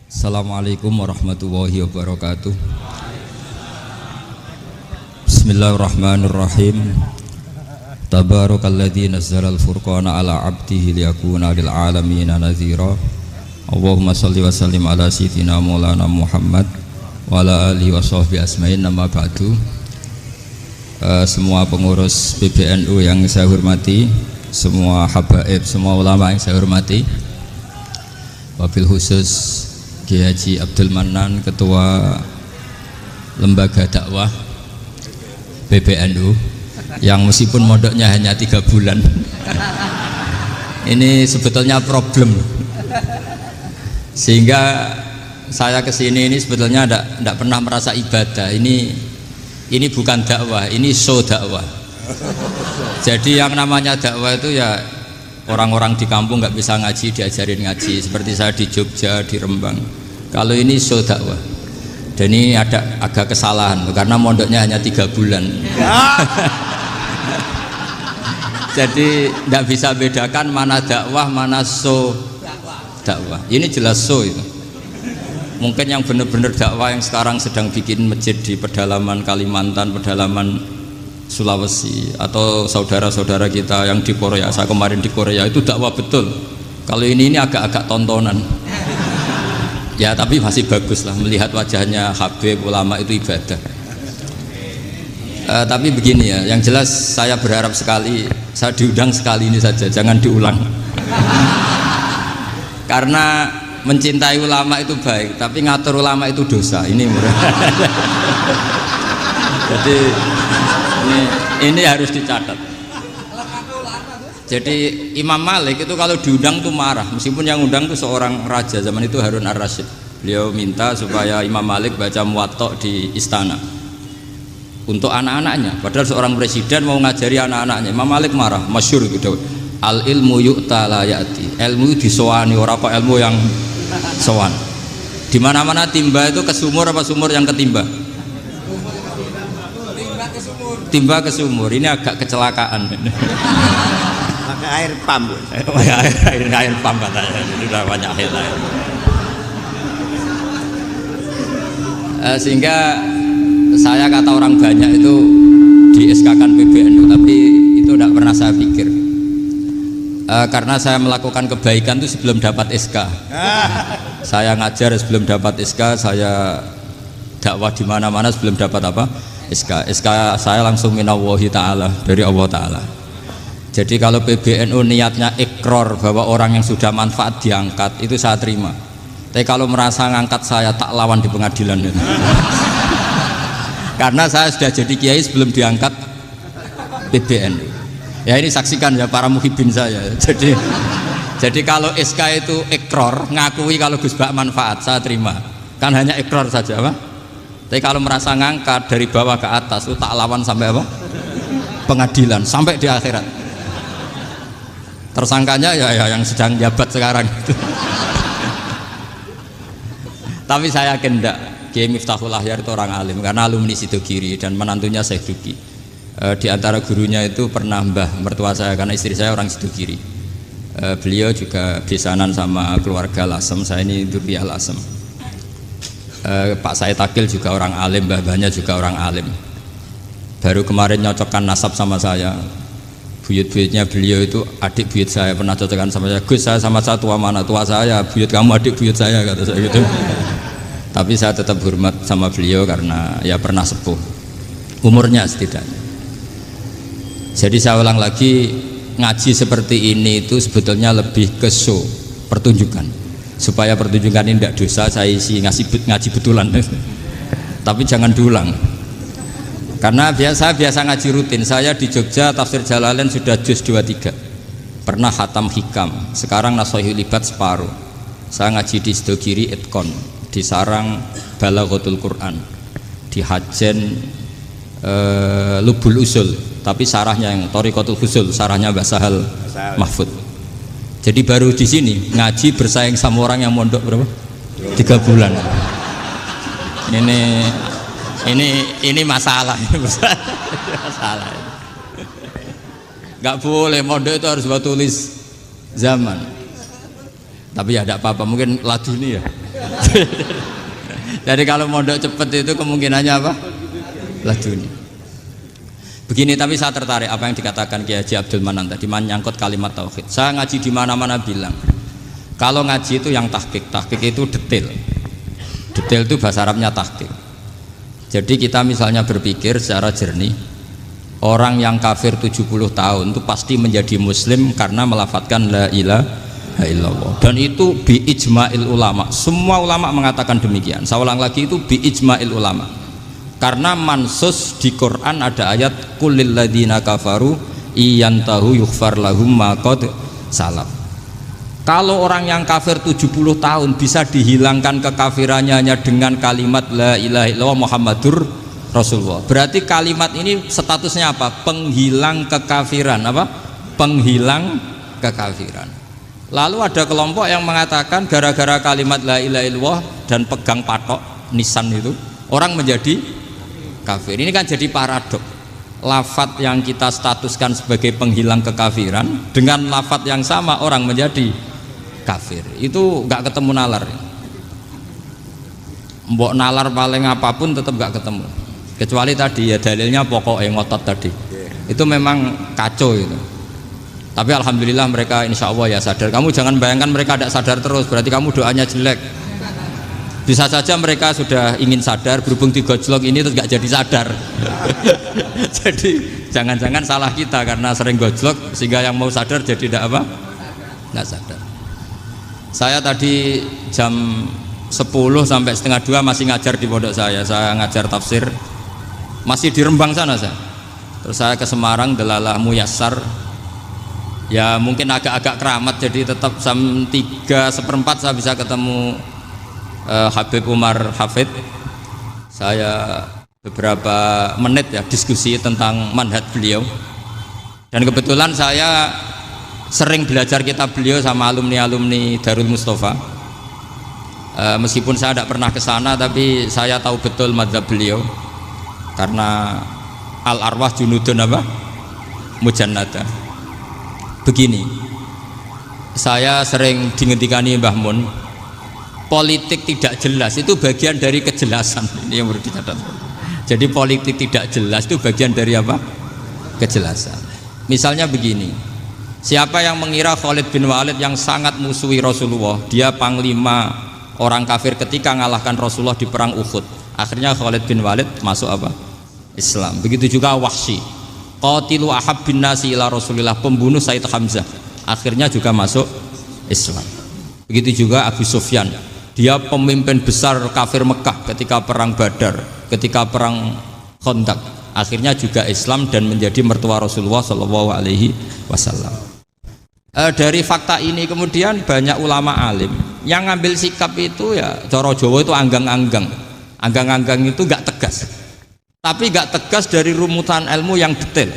Assalamualaikum warahmatullahi wabarakatuh. Bismillahirrahmanirrahim. Tabarakalladzi nazzalal furqana ala 'abdihi liyakuna lil 'alamina nadhira. Allahumma shalli wa sallim ala sayyidina Maulana Muhammad wa ala alihi wa sahbihi asma'in. Nama ba'du. Semua pengurus PBNU yang saya hormati, semua habaib, semua ulama yang saya hormati, wabil khusus Kiai Haji Abdul Manan, Ketua Lembaga Dakwah PBNU, yang meskipun mondoknya hanya 3 bulan ini sebetulnya problem, sehingga saya kesini ini sebetulnya tidak pernah merasa ibadah. Ini bukan dakwah, ini show dakwah. Jadi yang namanya dakwah itu ya orang-orang di kampung nggak bisa ngaji, diajarin ngaji. Seperti saya di Jogja, di Rembang. Kalau ini show dakwah. Dan ini ada agak kesalahan karena mondoknya hanya 3 bulan. Jadi tidak bisa bedakan mana dakwah, mana show dakwah. Ini jelas show itu. Mungkin yang benar-benar dakwah yang sekarang sedang bikin masjid di pedalaman Kalimantan, pedalaman Sulawesi, atau saudara-saudara kita yang di Korea. Saya kemarin di Korea itu dakwah betul. Kalau ini agak-agak tontonan. Ya tapi masih bagus lah melihat wajahnya habib ulama itu ibadah. Tapi begini ya, yang jelas saya berharap sekali saya diundang sekali ini saja, jangan diulang. Karena mencintai ulama itu baik, tapi ngatur ulama itu dosa. Ini murah. Jadi ini harus dicatat. Jadi Imam Malik itu kalau diundang tuh marah, meskipun yang undang tuh seorang raja zaman itu, Harun ar-Rasyid. Beliau minta supaya Imam Malik baca Muwatta di istana untuk anak-anaknya, padahal seorang presiden mau ngajari anak-anaknya. Imam Malik marah, masyhur gitu. Al ilmu yu'ta la ya'ti. Ilmu disowani, ora kok ilmu yang sowan. Di mana-mana timba itu ke sumur apa sumur yang ketimba? Timba ke sumur. Ini agak kecelakaan. Pakai air pump. air pump katanya. Sudah banyak air. Sehingga saya kata orang banyak itu di SK-kan PBNU, tapi itu tidak pernah saya pikir. Karena saya melakukan kebaikan itu sebelum dapat SK. Saya ngajar sebelum dapat SK, saya dakwah di mana-mana sebelum dapat apa? SK saya langsung minallahi ta'ala, dari Allah ta'ala. Jadi kalau PBNU niatnya ikrar bahwa orang yang sudah manfaat diangkat, itu saya terima. Tapi kalau merasa ngangkat saya, tak lawan di pengadilan. Karena saya sudah jadi kiai sebelum diangkat PBNU. Ya ini saksikan ya para muhibin saya. Jadi kalau SK itu ikrar, ngakui kalau Gus Bak manfaat, saya terima. Kan hanya ikrar saja, Pak. Tapi kalau merasa ngangkat dari bawah ke atas itu tak lawan sampai apa? Pengadilan, sampai di akhirat. Tersangkanya ya yang sedang jabat sekarang. Tapi saya yakin enggak. Kiai Miftahul Ahyar itu orang alim karena alumni Sidogiri dan menantunya Syekh Duki. Di antara gurunya itu pernah mbah mertua saya, karena istri saya orang Sidogiri. Beliau juga besanan sama keluarga Lasem. Saya ini Durriyah Lasem. Pak Said Akil juga orang alim, mbah-mbahnya juga orang alim. Baru kemarin nyocokkan nasab sama saya. Buyut-buyutnya beliau itu adik buyut saya, pernah cocokkan sama saya. Gus, saya sama saya tua mana? Tua saya, buyut kamu adik buyut saya, kata saya gitu. Tapi saya tetap hormat sama beliau karena ya pernah sepuh umurnya setidaknya. Jadi saya ulang lagi, ngaji seperti ini itu sebetulnya lebih ke show, pertunjukan. Supaya pertunjukan ini tidak dosa, saya isi ngaji betulan. Tapi jangan diulang. Karena saya biasa ngaji rutin. Saya di Jogja tafsir Jalalain sudah juz 23. Pernah khatam hikam. Sekarang Nashahul Ibad separuh. Saya ngaji di Sidogiri Itkon, di Sarang Balaghatul Quran, di Hajen Lubul Usul, tapi sarahnya yang Thariqatul Usul, sarahnya Mbah Sahal Mahfud. Jadi baru di sini ngaji bersaing sama orang yang mondok berapa? 3 bulan. Ini masalah. Masalah. Gak boleh mondok itu harus buat tulis zaman. Tapi ya tidak apa-apa, mungkin laduni ya. Jadi kalau mondok cepet itu kemungkinannya apa? Lah dunia. Begini, tapi saya tertarik apa yang dikatakan Kiai Haji Abdul Manan tadi menyangkut kalimat tauhid. Saya ngaji di mana-mana bilang, kalau ngaji itu yang tahqiq itu detail. Detail itu bahasa Arabnya tahqiq. Jadi kita misalnya berpikir secara jernih, orang yang kafir 70 tahun itu pasti menjadi muslim karena melafadzkan la ilaha illallah. Dan itu bi ijma'il ulama. Semua ulama mengatakan demikian. Saya ulang lagi, itu bi ijma'il ulama. Karena mansus di Quran ada ayat kulil ladina kafaru iyantahu yughfar lahum ma qad salaf. Kalau orang yang kafir 70 tahun bisa dihilangkan kekafirannya hanya dengan kalimat la ilaha illallah Muhammadur Rasulullah. Berarti kalimat ini statusnya apa? Penghilang kekafiran, apa? Penghilang kekafiran. Lalu ada kelompok yang mengatakan gara-gara kalimat la ilaha illallah dan pegang patok nisan itu orang menjadi kafir. Ini kan jadi paradok. Lafat yang kita statuskan sebagai penghilang kekafiran dengan lafat yang sama orang menjadi kafir. Itu nggak ketemu nalar. Mbok nalar paling apapun tetap nggak ketemu. Kecuali tadi ya dalilnya pokok yang ngotot tadi. Itu memang kacau itu. Tapi alhamdulillah mereka insya Allah ya sadar. Kamu jangan bayangkan mereka tidak sadar terus. Berarti kamu doanya jelek. Bisa saja mereka sudah ingin sadar, berhubung digojlok ini terus gak jadi sadar. Jadi jangan-jangan salah kita karena sering gojlok sehingga yang mau sadar jadi tidak apa? Nggak sadar. Saya tadi jam 10 sampai setengah 2 masih ngajar di pondok saya ngajar tafsir masih di Rembang sana saya. Terus saya ke Semarang Delalah Muyassar. Ya mungkin agak-agak keramat jadi tetap jam 3:4 saya bisa ketemu Habib Umar Hafid. Saya beberapa menit ya diskusi tentang manhaj beliau, dan kebetulan saya sering belajar kitab beliau sama alumni-alumni Darul Mustafa. Meskipun saya tidak pernah ke sana, tapi saya tahu betul mazhab beliau karena al arwah junudun apa? Mujannada. Begini, saya sering dingendikani Mbah Mun, politik tidak jelas itu bagian dari kejelasan. Ini yang perlu dicatat. Jadi politik tidak jelas itu bagian dari apa? Kejelasan. Misalnya begini, siapa yang mengira Khalid bin Walid yang sangat musuhi Rasulullah, dia panglima orang kafir ketika ngalahkan Rasulullah di perang Uhud, akhirnya Khalid bin Walid masuk apa? Islam. Begitu juga Wahsy, qatilu ahab bin nasi ila Rasulillah, pembunuh Said Hamzah, akhirnya juga masuk Islam. Begitu juga Abu Sufyan, dia pemimpin besar kafir Mekah ketika perang Badar, ketika perang Khandaq, akhirnya juga Islam dan menjadi mertua Rasulullah Shallallahu Alaihi Wasallam. Dari fakta ini kemudian banyak ulama alim yang ngambil sikap itu ya coro Jawa itu anggang-anggang. Anggang-anggang itu gak tegas, tapi gak tegas dari rumusan ilmu yang detail.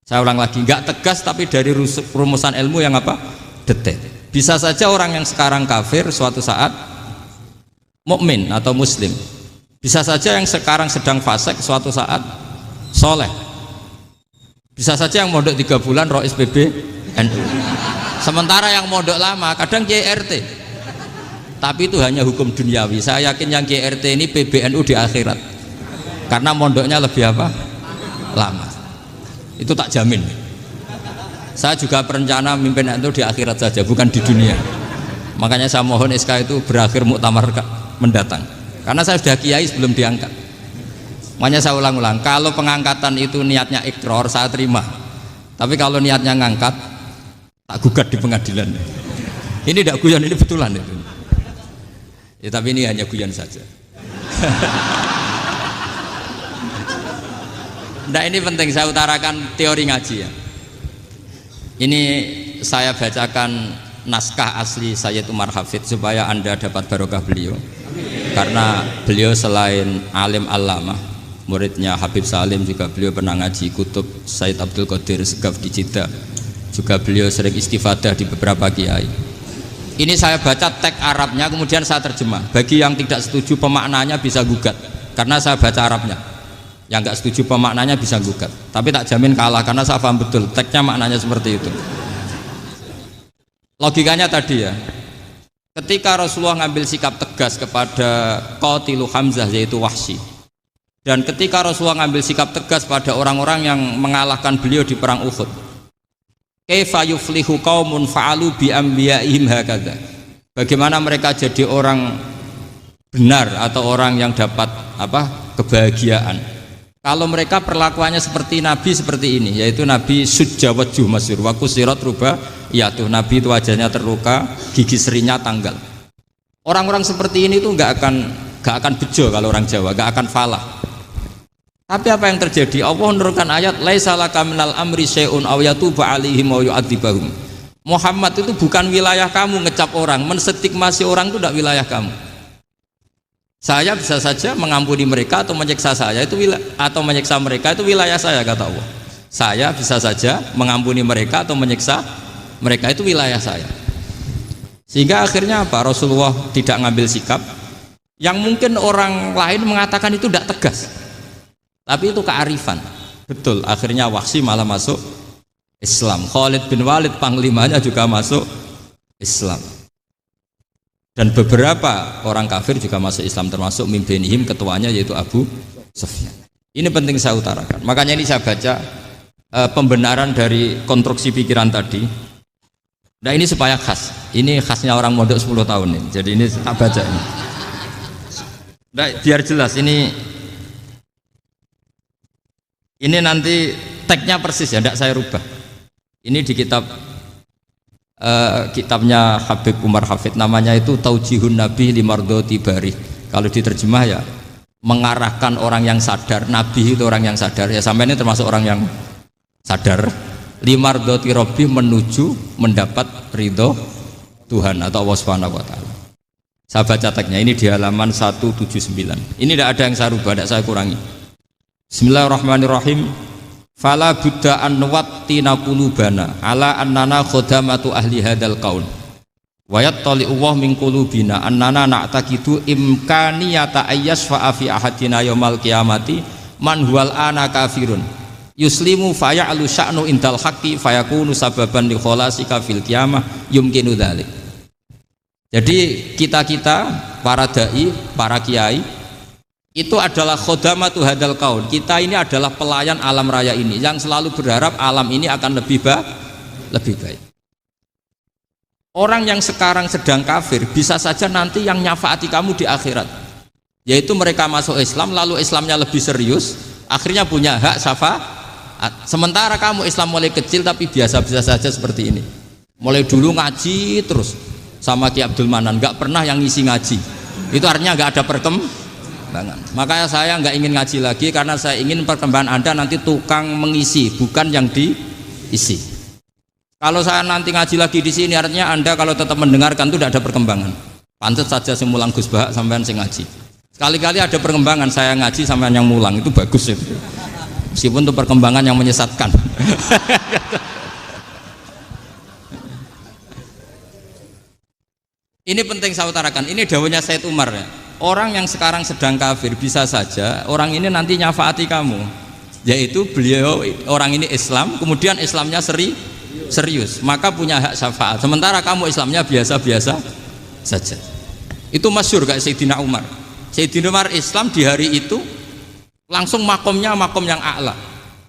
Saya ulang lagi, gak tegas tapi dari rumusan ilmu yang apa? Detail. Bisa saja orang yang sekarang kafir suatu saat mukmin atau muslim. Bisa saja yang sekarang sedang fasik suatu saat soleh. Bisa saja yang mondok 3 bulan Rois PB NU. Sementara yang mondok lama kadang KRT. Tapi itu hanya hukum duniawi. Saya yakin yang KRT ini PBNU di akhirat. Karena mondoknya lebih apa? Lama. Itu tak jamin. Saya juga berencana mimpin itu di akhirat saja, bukan di dunia. Makanya saya mohon SK itu berakhir muktamar mendatang. Karena saya sudah kiai sebelum diangkat. Makanya saya ulang-ulang, kalau pengangkatan itu niatnya ikrar, saya terima. Tapi kalau niatnya ngangkat, tak gugat di pengadilan. Ini tidak guyon, ini betulan itu. Ya, tapi ini hanya guyon saja. Nah, ini penting saya utarakan teori ngaji ya. Ini saya bacakan naskah asli Sayyid Umar Hafid supaya Anda dapat barokah beliau. Karena beliau selain alim allamah, muridnya Habib Salim, juga beliau pernah ngaji kutub Sayyid Abdul Qadir Segaf di Jeddah. Juga beliau sering istifadah di beberapa kiai. Ini saya baca teks Arabnya kemudian saya terjemah. Bagi yang tidak setuju pemaknanya bisa gugat karena saya baca Arabnya. Yang nggak setuju pemaknanya bisa gugat, tapi tak jamin kalah karena saya paham betul teksnya maknanya seperti itu. Logikanya tadi ya, ketika Rasulullah ngambil sikap tegas kepada Qatilu Hamzah yaitu Wahsy, dan ketika Rasulullah ngambil sikap tegas pada orang-orang yang mengalahkan beliau di perang Uhud, kaifa yuflihu qaumun fa'alu bi anbiya'ihim hakadha, bagaimana mereka jadi orang benar atau orang yang dapat kebahagiaan kalau mereka perlakuannya seperti Nabi seperti ini, yaitu Nabi sujawajjuh masyhur wa kusirat ruba, yaitu Nabi itu wajahnya terluka, gigi serinya tanggal. Orang-orang seperti ini tuh nggak akan bejo kalau orang Jawa, nggak akan falah. Tapi apa yang terjadi? Allah menurunkan ayat laisa laka minal amri syai'un aw yatuba 'alaihim aw yu'adzibahum. Muhammad itu bukan wilayah kamu ngecap orang, menstigmasi orang itu tidak wilayah kamu. Saya bisa saja mengampuni mereka atau menyiksa saya itu atau menyiksa mereka itu wilayah saya, kata Allah. Saya bisa saja mengampuni mereka atau menyiksa mereka itu wilayah saya. Sehingga akhirnya apa? Rasulullah tidak ngambil sikap yang mungkin orang lain mengatakan itu tidak tegas. Tapi itu kearifan. Betul, akhirnya Wahsy malah masuk Islam. Khalid bin Walid panglimanya juga masuk Islam. Dan beberapa orang kafir juga masuk Islam, termasuk mimbenihim, ketuanya yaitu Abu Sufyan. Ini penting saya utarakan. Makanya ini saya baca pembenaran dari konstruksi pikiran tadi. Nah ini supaya khas. Ini khasnya orang mondok 10 tahun ini. Jadi ini tak baca ini. Nah, biar jelas ini nanti tagnya persis ya, tidak saya rubah. Ini di kitabnya Habib Umar Hafid, namanya itu Taujihun Nabi Limardoti Bari. Kalau diterjemah ya mengarahkan orang yang sadar, Nabi itu orang yang sadar ya, sampai ini termasuk orang yang sadar, Limardoti Robbi, menuju mendapat ridho Tuhan atau Allah Subhanahu wa Ta'ala. Saya baca tagnya ini di halaman 179. Ini tidak ada yang saya rubah, tidak saya kurangi. Bismillahirrahmanirrahim. Fala buddha an nuwattina qulubana ala annana khodamatu ahli hadal qaul wa yattali Allah min qulubina annana na'taqidu imkaniyata ayyasfa'a fi ahadina yaumal qiyamati man huwal ana kafirun yuslimu faya'lu sya'nu indal haqqi fayakunu sababan li kholasika fil qiyamah yumkinu dzalik. Jadi kita para dai, para kiai itu adalah khodamatu hadal kaun. Kita ini adalah pelayan alam raya ini yang selalu berharap alam ini akan lebih baik. Orang yang sekarang sedang kafir bisa saja nanti yang nyafaati kamu di akhirat, yaitu mereka masuk Islam lalu Islamnya lebih serius, akhirnya punya hak syafaat. Sementara kamu Islam mulai kecil tapi biasa-biasa saja seperti ini, mulai dulu ngaji terus sama Ki Abdul Manan, nggak pernah yang ngisi ngaji, itu artinya nggak ada perkembangan. Makanya saya nggak ingin ngaji lagi karena saya ingin perkembangan Anda nanti tukang mengisi, bukan yang diisi. Kalau saya nanti ngaji lagi di sini artinya Anda kalau tetap mendengarkan itu tidak ada perkembangan. Pantes saja semulang Gus Bahak sampean sing ngaji. Sekali-kali ada perkembangan, saya ngaji sampean yang mulang, itu bagus itu. Meskipun itu perkembangan yang menyesatkan. Ini penting saya utarakan. Ini dawuhnya Said Umar ya. Orang yang sekarang sedang kafir bisa saja orang ini nanti nyafaati kamu, yaitu beliau orang ini Islam, kemudian Islamnya serius, maka punya hak syafaat. Sementara kamu Islamnya biasa-biasa saja. Itu masyhur kayak Sayyidina Umar. Sayyidina Umar Islam di hari itu langsung makomnya makom yang a'la,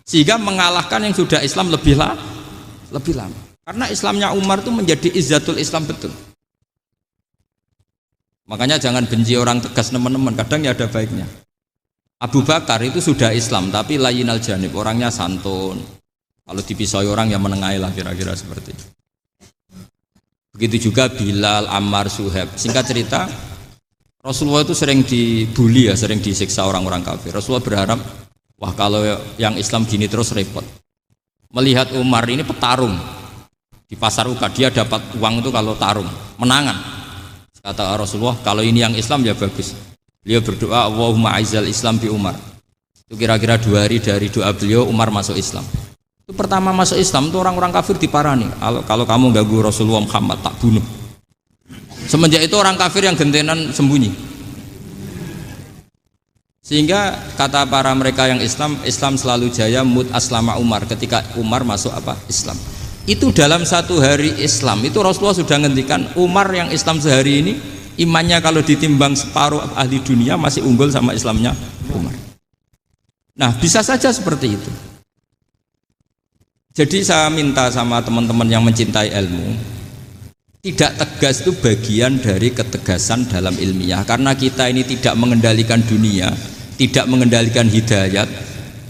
sehingga mengalahkan yang sudah Islam lebih lama. Karena Islamnya Umar itu menjadi izzatul Islam betul. Makanya jangan benci orang tegas teman-teman, kadang ya ada baiknya. Abu Bakar itu sudah Islam tapi layinal janib, orangnya santun. Kalau dipisoi orang yang menengahi lah, kira-kira seperti itu. Begitu juga Bilal, Ammar, Suhaib. Singkat cerita, Rasulullah itu sering dibully ya, sering disiksa orang-orang kafir. Rasulullah berharap, wah kalau yang Islam gini terus repot. Melihat Umar ini petarung di pasar Uka, dia dapat uang itu kalau tarung, menangan. Kata Rasulullah, kalau ini yang Islam ya bagus. Beliau berdoa, Allahumma aizal Islam bi Umar. Itu kira-kira 2 hari dari doa beliau, Umar masuk Islam. Itu pertama masuk Islam itu orang-orang kafir diparani. Kalau kamu ganggu Rasulullah Muhammad tak bunuh. Semenjak itu orang kafir yang gentenan sembunyi. Sehingga kata para mereka yang Islam, Islam selalu jaya mut aslama Umar, ketika Umar masuk Islam. Itu dalam satu hari Islam itu Rasulullah sudah ngendikan Umar yang Islam sehari ini imannya kalau ditimbang separuh ahli dunia masih unggul sama Islamnya Umar. Nah bisa saja seperti itu. Jadi saya minta sama teman-teman yang mencintai ilmu, tidak tegas itu bagian dari ketegasan dalam ilmiah. Karena kita ini tidak mengendalikan dunia, tidak mengendalikan hidayat,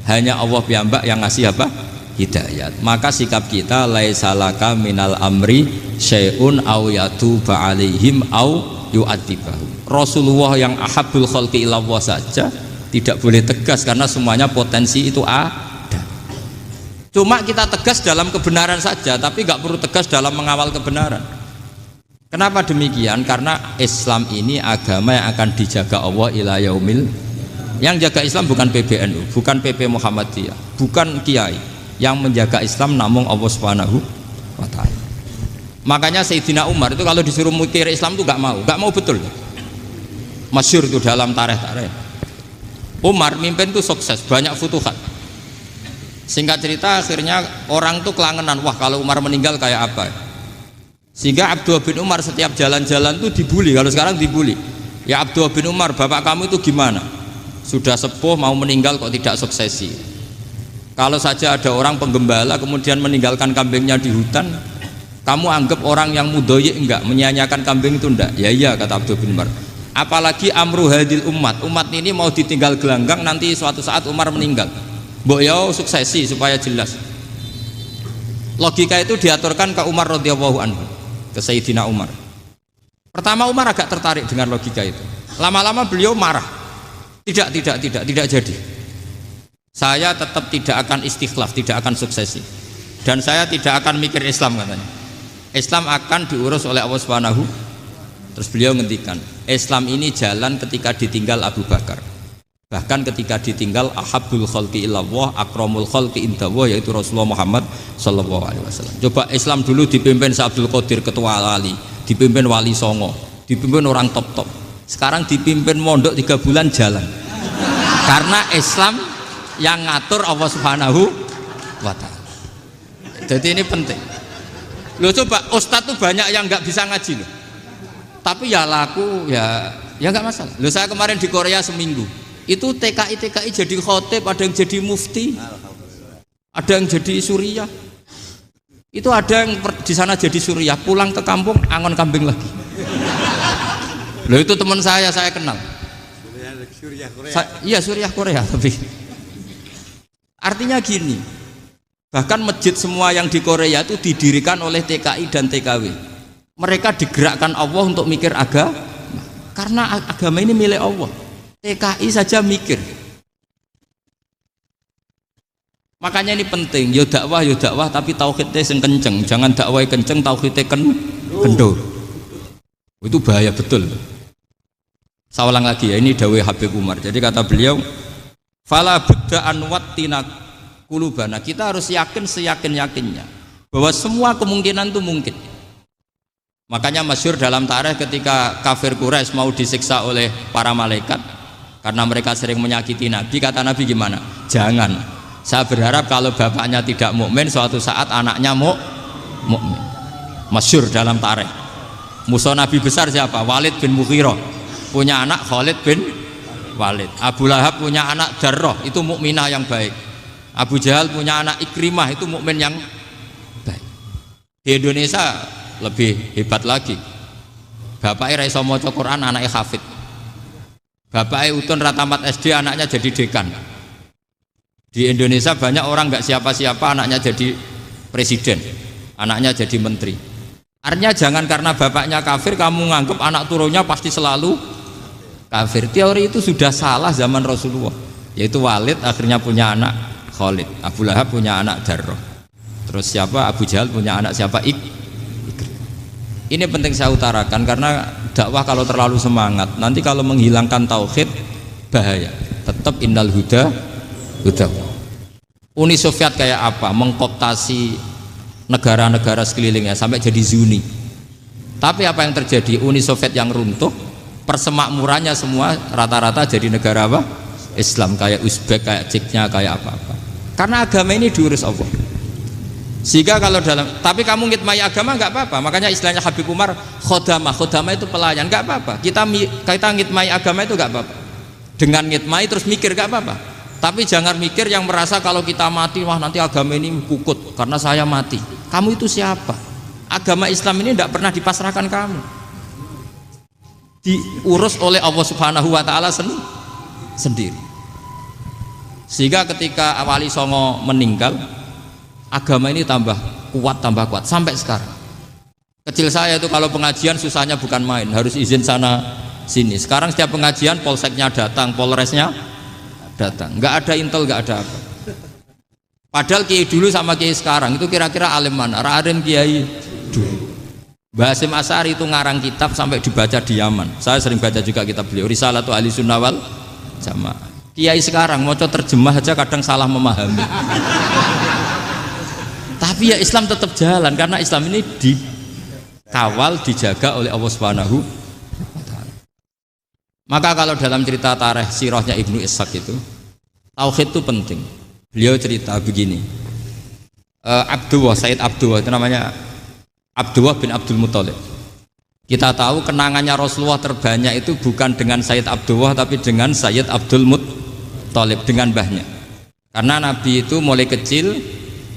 hanya Allah piyambak yang ngasih apa? Hidayat. Maka sikap kita laisalaka minal amri syai'un aw yatuba alaihim aw yu'adzibahum. Rasulullah yang ahabbul khalqi ilallah saja tidak boleh tegas karena semuanya potensi itu ada. Cuma kita tegas dalam kebenaran saja, tapi nggak perlu tegas dalam mengawal kebenaran. Kenapa demikian? Karena Islam ini agama yang akan dijaga Allah ila yaumil. Yang jaga Islam bukan PBNU, bukan PP Muhammadiyah, bukan kiai. Yang menjaga Islam namun Allah Subhanahu wa taala. Makanya Sayyidina Umar itu kalau disuruh mikir Islam itu nggak mau betul. Masyhur itu dalam tarikh-tarikh. Umar mimpin itu sukses, banyak futuhat. Singkat cerita akhirnya orang tuh kelangenan, wah kalau Umar meninggal kayak apa. Sehingga Abdullah bin Umar setiap jalan-jalan tuh dibully. Kalau sekarang dibully, ya Abdullah bin Umar, bapak kamu itu gimana? Sudah sepuh mau meninggal kok tidak suksesi. Kalau saja ada orang penggembala kemudian meninggalkan kambingnya di hutan, kamu anggap orang yang mudoyik enggak, menyia-nyiakan kambing itu enggak? Ya iya, kata Abdullah bin Umar. Apalagi amru hadil umat ini mau ditinggal gelanggang, nanti suatu saat Umar meninggal. Mbok ya suksesi supaya jelas. Logika itu diaturkan ke Umar radhiyallahu anhu, ke Sayyidina Umar. Pertama Umar agak tertarik dengan logika itu. Lama-lama beliau marah. Tidak jadi. Saya tetap tidak akan istikhlaf, tidak akan suksesi. Dan saya tidak akan mikir Islam katanya. Islam akan diurus oleh Allah Subhanahu. Terus beliau ngendikan, Islam ini jalan ketika ditinggal Abu Bakar. Bahkan ketika ditinggal ahabbul khalqi ilallah akramul khalqi indallah, yaitu Rasulullah Muhammad sallallahu alaihi wasallam. Coba Islam dulu dipimpin Abdul Qadir ketua wali, dipimpin wali songo, dipimpin orang top-top. Sekarang dipimpin mondok 3 bulan jalan. Karena Islam yang ngatur Allah Subhanahu wa taala. Jadi ini penting. Loh coba ustadz tuh banyak yang nggak bisa ngaji loh. Tapi ya laku ya nggak masalah. Loh saya kemarin di Korea seminggu. Itu TKI jadi khotib, ada yang jadi mufti, ada yang jadi suriah. Itu ada yang di sana jadi suriah, pulang ke kampung angon kambing lagi. Loh itu teman saya kenal. Iya suriah Korea tapi. Artinya gini, bahkan masjid semua yang di Korea itu didirikan oleh TKI dan TKW. Mereka digerakkan Allah untuk mikir agama, karena agama ini milik Allah. TKI saja mikir. Makanya ini penting, yo dakwah tapi tauhidnya sing kenceng, jangan dakwah kenceng tauhidnya kendor. Itu bahaya betul. Saya ulang lagi ya, ini dawuh Habib Umar. Jadi kata beliau, fala budda an wattina qulubana. Kita harus yakin seyakin-yakinnya bahwa semua kemungkinan itu mungkin. Makanya masyhur dalam tarikh ketika kafir Quraisy mau disiksa oleh para malaikat karena mereka sering menyakiti Nabi, kata Nabi gimana? Jangan. Saya berharap kalau bapaknya tidak mukmin, suatu saat anaknya mukmin. Masyhur dalam tarikh. Musuh Nabi besar siapa? Walid bin Mughirah. Punya anak Khalid bin Walid. Abu Lahab punya anak Darrah, itu mukminah yang baik. Abu Jahal punya anak Ikrimah, itu mukmin yang baik. Di Indonesia lebih hebat lagi. Bapaknya ra iso maca Quran, anaknya hafid. Bapaknya Utun Ratamat SD, anaknya jadi dekan. Di Indonesia banyak orang nggak siapa-siapa, anaknya jadi presiden, anaknya jadi menteri. Artinya jangan karena bapaknya kafir kamu nganggep anak turunnya pasti selalu kafir. Teori itu sudah salah zaman Rasulullah. Yaitu Walid akhirnya punya anak Khalid, Abu Lahab punya anak Darrah. Terus siapa? Abu Jahal punya anak siapa? Ini penting saya utarakan karena dakwah kalau terlalu semangat, nanti kalau menghilangkan tauhid bahaya. Tetap innal huda. Uni Soviet kayak apa? Mengkooptasi negara-negara sekelilingnya sampai jadi Zuni. Tapi apa yang terjadi? Uni Soviet yang runtuh, persemakmurannya semua rata-rata jadi negara apa? Islam, kayak Uzbek, kayak Ceknya, kayak apa-apa. Karena agama ini diurus Allah. Sehingga kalau tapi kamu ngitmai agama nggak apa-apa. Makanya istilahnya Habib Umar khodamah itu pelayan, nggak apa-apa. Kita ngitmai agama itu nggak apa-apa. Dengan ngitmai terus mikir nggak apa-apa. Tapi jangan mikir yang merasa kalau kita mati, wah nanti agama ini kukut karena saya mati. Kamu itu siapa? Agama Islam ini tidak pernah dipasrahkan kamu. Diurus oleh Allah Subhanahu wa taala sendiri. Sehingga ketika Wali Songo meninggal, agama ini tambah kuat sampai sekarang. Kecil saya itu kalau pengajian susahnya bukan main, harus izin sana sini. Sekarang setiap pengajian polseknya datang, polresnya datang, nggak ada intel, nggak ada apa. Padahal kiai dulu sama kiai sekarang itu kira-kira alim mana? Alim kiai dulu. Mbah Hasyim Asy'ari itu ngarang kitab sampai dibaca di Yaman. Saya sering baca juga kitab beliau, Risalatu Ahli Sunnah wal Jamaah. Kiai sekarang mau terjemah aja kadang salah memahami. Tapi ya Islam tetap jalan karena Islam ini dikawal, dijaga oleh Allah Subhanahu wa taala. Maka kalau dalam cerita tarikh sirahnya Ibnu Ishaq itu, tauhid itu penting. Beliau cerita begini. Sayyid Abdullah itu namanya Abdullah bin Abdul Muthalib. Kita tahu kenangannya Rasulullah terbanyak itu bukan dengan Sayyid Abdullah tapi dengan Sayyid Abdul Muthalib, dengan mbahnya. Karena Nabi itu mulai kecil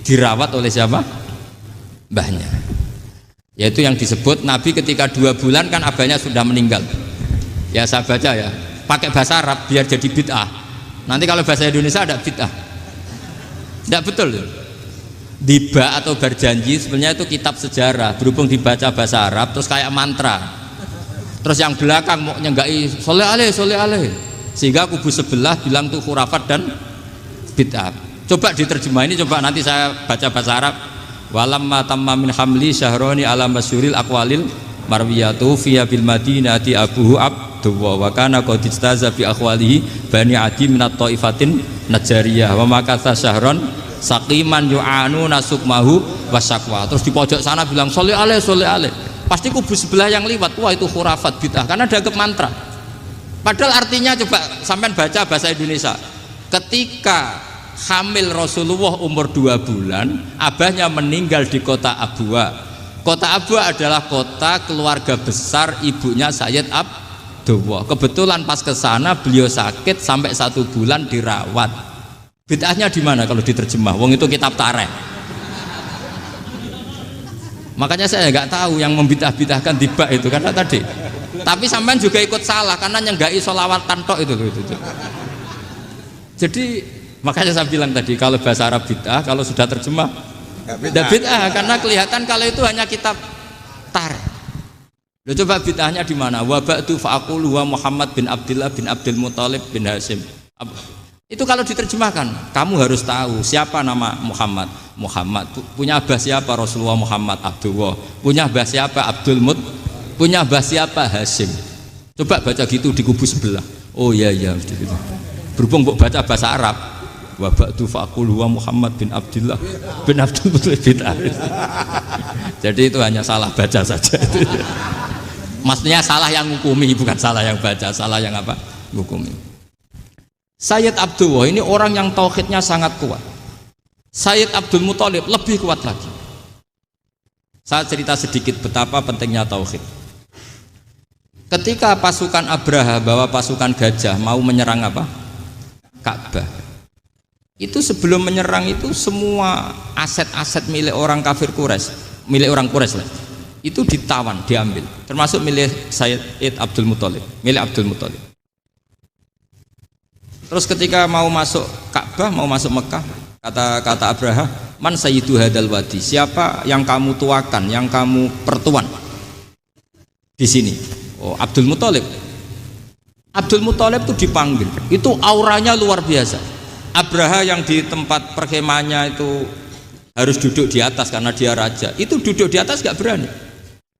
dirawat oleh siapa? Mbahnya. Yaitu yang disebut Nabi ketika 2 bulan kan abahnya sudah meninggal. Ya saya baca ya, pakai bahasa Arab biar jadi bid'ah. Nanti kalau bahasa Indonesia ada bid'ah. Tidak betul. Diba atau berjanji sebenarnya itu kitab sejarah, berhubung dibaca bahasa Arab terus kayak mantra. Terus yang belakang mau nyenggai soleh aleh, sehingga kubu sebelah bilang tuh khurafat dan bid'ah. Coba diterjemah ini, coba nanti saya baca bahasa Arab. Walamma tamma min hamli syahroni ala masyuril aqwalil marwiyatu fiya bil madinati abuhu abdullah wa kana qad istaza bi akhwalihi bani adi minat taifatin najariyah wa makatha syahron saqiman yu'anu nasukmahu wasakwa. Terus di pojok sana bilang soleh aleh. Pasti kubu sebelah yang liwat, wah itu khurafat bid'ah karena dianggap mantra. Padahal artinya coba sampean baca bahasa Indonesia. Ketika hamil Rasulullah umur 2 bulan, abahnya meninggal di kota Abwa. Kota Abwa adalah kota keluarga besar ibunya Sayyid Abdullah. Kebetulan pas ke sana beliau sakit sampai 1 bulan dirawat. Bid'ahnya di mana kalau diterjemah? Wong itu kitab tarikh. Makanya saya nggak tahu yang membid'ah-bid'ahkan tiba itu karena tadi. Tapi sampean juga ikut salah karena nyenggai sholawatan tok itu. Jadi makanya saya bilang tadi kalau bahasa Arab bid'ah, kalau sudah terjemah tidak bid'ah karena kelihatan kalau itu hanya kitab tarikh. Loh, coba bid'ahnya di mana? Wa ba'du fa'aqulu wa Muhammad bin Abdullah bin Abdul Muthalib bin Hasyim. Itu kalau diterjemahkan, kamu harus tahu siapa nama Muhammad. Muhammad punya abah siapa? Rasulullah Muhammad Abdullah. Punya abah siapa? Abdul Mut. Punya abah siapa? Hasyim. Coba baca gitu di kubu sebelah. Oh iya gitu. Berhubung baca bahasa Arab. Wa ba'du fa'aqulu wa Muhammad bin Abdullah bin Abdul Muthalib bin Hasyim. Jadi itu hanya salah baca saja itu. Maksudnya salah yang hukumi, bukan salah yang baca, salah yang apa? Hukumi. Sayyid Abdullah ini orang yang tauhidnya sangat kuat. Sayyid Abdul Muthalib lebih kuat lagi. Saya cerita sedikit betapa pentingnya tauhid. Ketika pasukan Abraha bawa pasukan gajah mau menyerang apa? Ka'bah. Itu sebelum menyerang itu semua aset-aset milik orang kafir Quraisy, milik orang Quraisy lah. Itu ditawan, diambil, termasuk milik Sayyid Abdul Muthalib, milik Abdul Muthalib. Terus ketika mau masuk Ka'bah, mau masuk Mekah, kata Abraha, man sayyidu hadal wadi, siapa yang kamu tuakan, yang kamu pertuan di sini? Oh, Abdul Muthalib. Abdul Muthalib itu dipanggil, itu auranya luar biasa. Abraha yang di tempat perkemahannya itu harus duduk di atas karena dia raja, itu duduk di atas gak berani.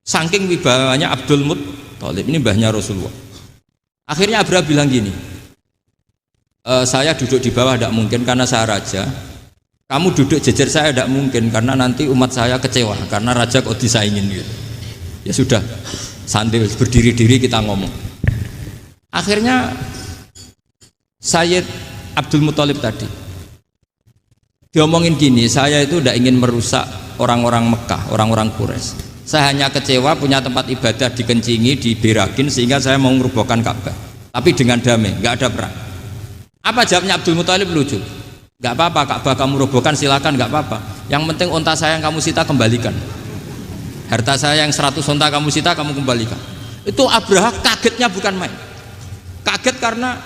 Saking wibawanya Abdul Muthalib, ini mbahnya Rasulullah. Akhirnya Abraha bilang gini, saya duduk di bawah tidak mungkin karena saya raja. Kamu duduk jejer saya tidak mungkin karena nanti umat saya kecewa karena raja kok disaingin gitu. Ya sudah, santai berdiri-diri kita ngomong. Akhirnya Sayyid Abdul Muthalib tadi Diomongin gini, saya itu tidak ingin merusak orang-orang Mekah, orang-orang Quraisy. Saya hanya kecewa punya tempat ibadah dikencingi, diberakin sehingga saya mau merubuhkan Ka'bah. Tapi dengan damai, nggak ada perang. Apa jawabnya Abdul Muthalib? Lucu. Nggak apa-apa, Ka'bah kamu robohkan silakan, nggak apa-apa. Yang penting unta saya yang kamu sita kembalikan. Harta saya yang 100 unta kamu sita kamu kembalikan. Itu Abraha kagetnya bukan main. Kaget karena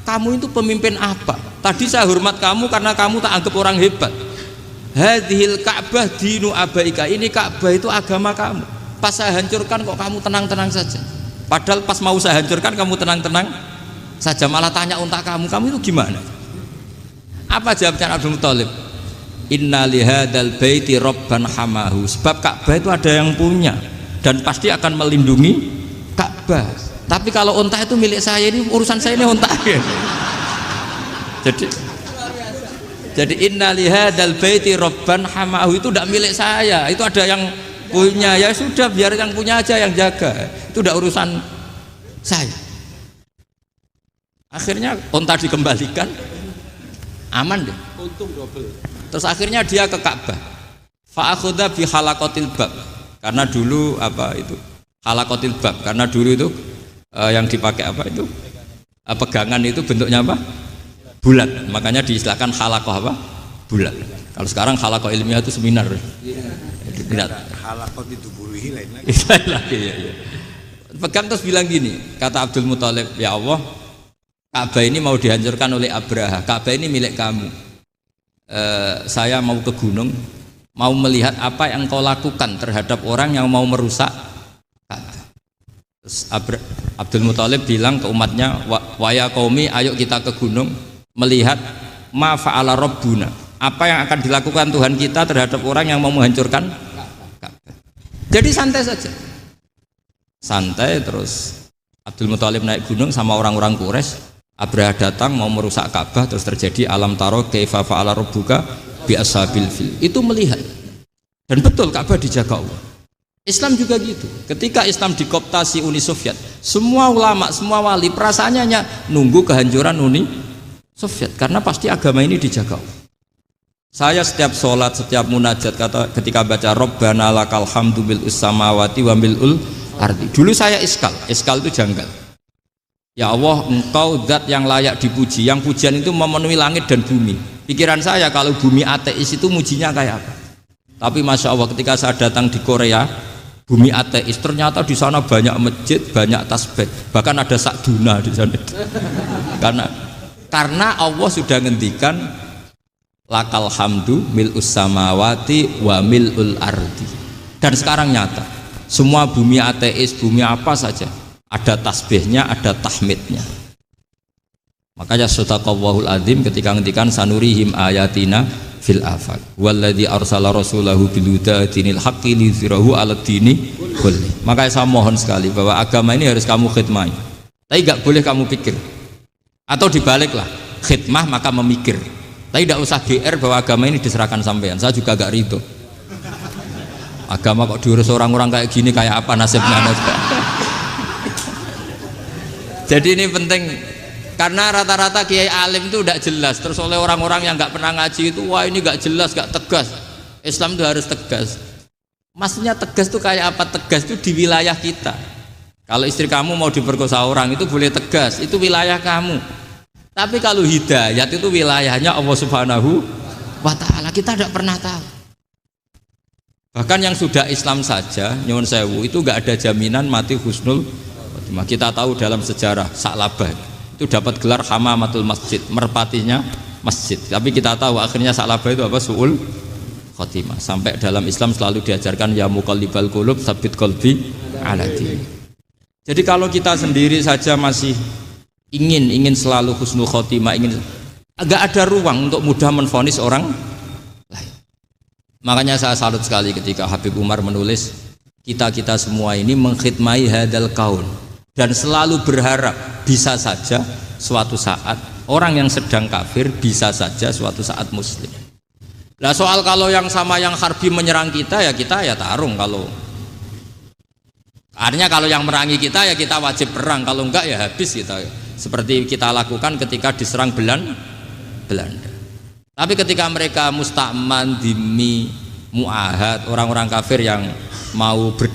kamu itu pemimpin apa? Tadi saya hormat kamu karena kamu tak anggap orang hebat. Hadhil Ka'bah dinu abaika, ini Ka'bah itu agama kamu. Pas saya hancurkan kok kamu tenang-tenang saja. Padahal pas mau saya hancurkan kamu tenang-tenang saja, malah tanya unta kamu itu gimana? Apa jawabnya Abdul Muthalib? Inna lihadzal baiti rabban hamahu. Sebab Ka'bah itu ada yang punya dan pasti akan melindungi Ka'bah. Tapi kalau unta itu milik saya, ini urusan saya, ini unta. Jadi inna lihadzal baiti rabban hamahu itu tidak milik saya, itu ada yang punya. Ya sudah, biar yang punya aja yang jaga, itu tidak urusan saya. Akhirnya unta dikembalikan, aman deh, untung double. Terus akhirnya dia ke Ka'bah, fa'akhudha bi halaqatil bab, karena dulu apa itu halaqatil bab, karena dulu itu yang dipakai apa itu pegangan itu bentuknya apa, bulat, makanya diistilahkan halaqah apa, bulat. Kalau sekarang halaqah ilmiah itu seminar. Tidak. Halaqah itu buruhi lain lagi. Ya. Pegang terus bilang gini, kata Abdul Muthalib, ya Allah, Ka'bah ini mau dihancurkan oleh Abraha. Ka'bah ini milik kamu. Saya mau ke gunung, mau melihat apa yang kau lakukan terhadap orang yang mau merusak Ka'bah. Terus Abdul Muthalib bilang ke umatnya, wa ya qaumi, ayo kita ke gunung melihat ma fa'ala rabbuna, apa yang akan dilakukan Tuhan kita terhadap orang yang mau menghancurkan Ka'bah. Jadi santai saja, santai. Terus Abdul Muthalib naik gunung sama orang-orang Quraisy. Abraha datang mau merusak Ka'bah, terus terjadi alam taro kaifa fa'ala rabbuka bi ashabil fil. Itu melihat, dan betul Ka'bah dijaga Allah. Islam juga gitu. Ketika Islam dikooptasi Uni Soviet, semua ulama, semua wali perasaannya hanya nunggu kehancuran Uni Soviet, karena pasti agama ini dijaga Allah. Saya setiap sholat, setiap munajat, kata ketika baca Rabbana lakal hamdu bil samawati wa mil'ul ardi. Dulu saya iskal itu janggal. Ya Allah, engkau zat yang layak dipuji, yang pujian itu memenuhi langit dan bumi. Pikiran saya kalau bumi ateis itu mujinya kayak apa. Tapi Masya Allah, ketika saya datang di Korea, bumi ateis, ternyata di sana banyak masjid, banyak tasbih, bahkan ada sakduna di sana. Karena Allah sudah ngendikan lakal hamdu mil'us samawati wa mil'ul ardi. Dan sekarang nyata, semua bumi ateis, bumi apa saja, ada tasbihnya, ada tahmidnya. Makanya sadaqallahul adzim ketika ngendikan sanurihim ayatina fil afaq walladzi arsala rasulahu bil huda dinil haqqi liyuzhirahu 'alad dini kulli. Makanya saya mohon sekali bahwa agama ini harus kamu khidmah. Tapi enggak boleh kamu pikir. Atau dibaliklah, khidmah maka memikir. Tapi tidak usah GR bahwa agama ini diserahkan sampean. Saya juga enggak ridho. Agama kok diurus orang-orang kayak gini, kayak apa nasibnya? Jadi ini penting, karena rata-rata kiai alim itu tidak jelas. Terus oleh orang-orang yang nggak pernah ngaji itu, wah ini nggak jelas, nggak tegas. Islam itu harus tegas. Maksudnya tegas itu kayak apa? Tegas itu di wilayah kita. Kalau istri kamu mau diperkosa orang itu boleh tegas, itu wilayah kamu. Tapi kalau hidayat itu wilayahnya Allah Subhanahu wa Ta'ala, kita tidak pernah tahu. Bahkan yang sudah Islam saja, nyuwun sewu, itu nggak ada jaminan mati husnul. Kita tahu dalam sejarah Sa'labah itu dapat gelar hamamatul masjid, merpatinya masjid. Tapi kita tahu akhirnya Sa'labah itu apa? Su'ul khotimah. Sampai dalam Islam selalu diajarkan ya muqallibal qulub tsabbit qalbi ala din. Jadi kalau kita sendiri saja masih ingin selalu husnul khotimah, agak ada ruang untuk mudah menvonis orang lain. Makanya saya salut sekali ketika Habib Umar menulis kita semua ini mengkhidmati hadal kaun, dan selalu berharap bisa saja suatu saat orang yang sedang kafir bisa saja suatu saat muslim. Nah soal kalau yang sama yang harbi menyerang kita ya tarung. Kalau artinya kalau yang merangi kita ya kita wajib perang, kalau enggak ya habis kita. Seperti kita lakukan ketika diserang Belanda. Tapi ketika mereka musta'man, dhimmi, mu'ahad, orang-orang kafir yang mau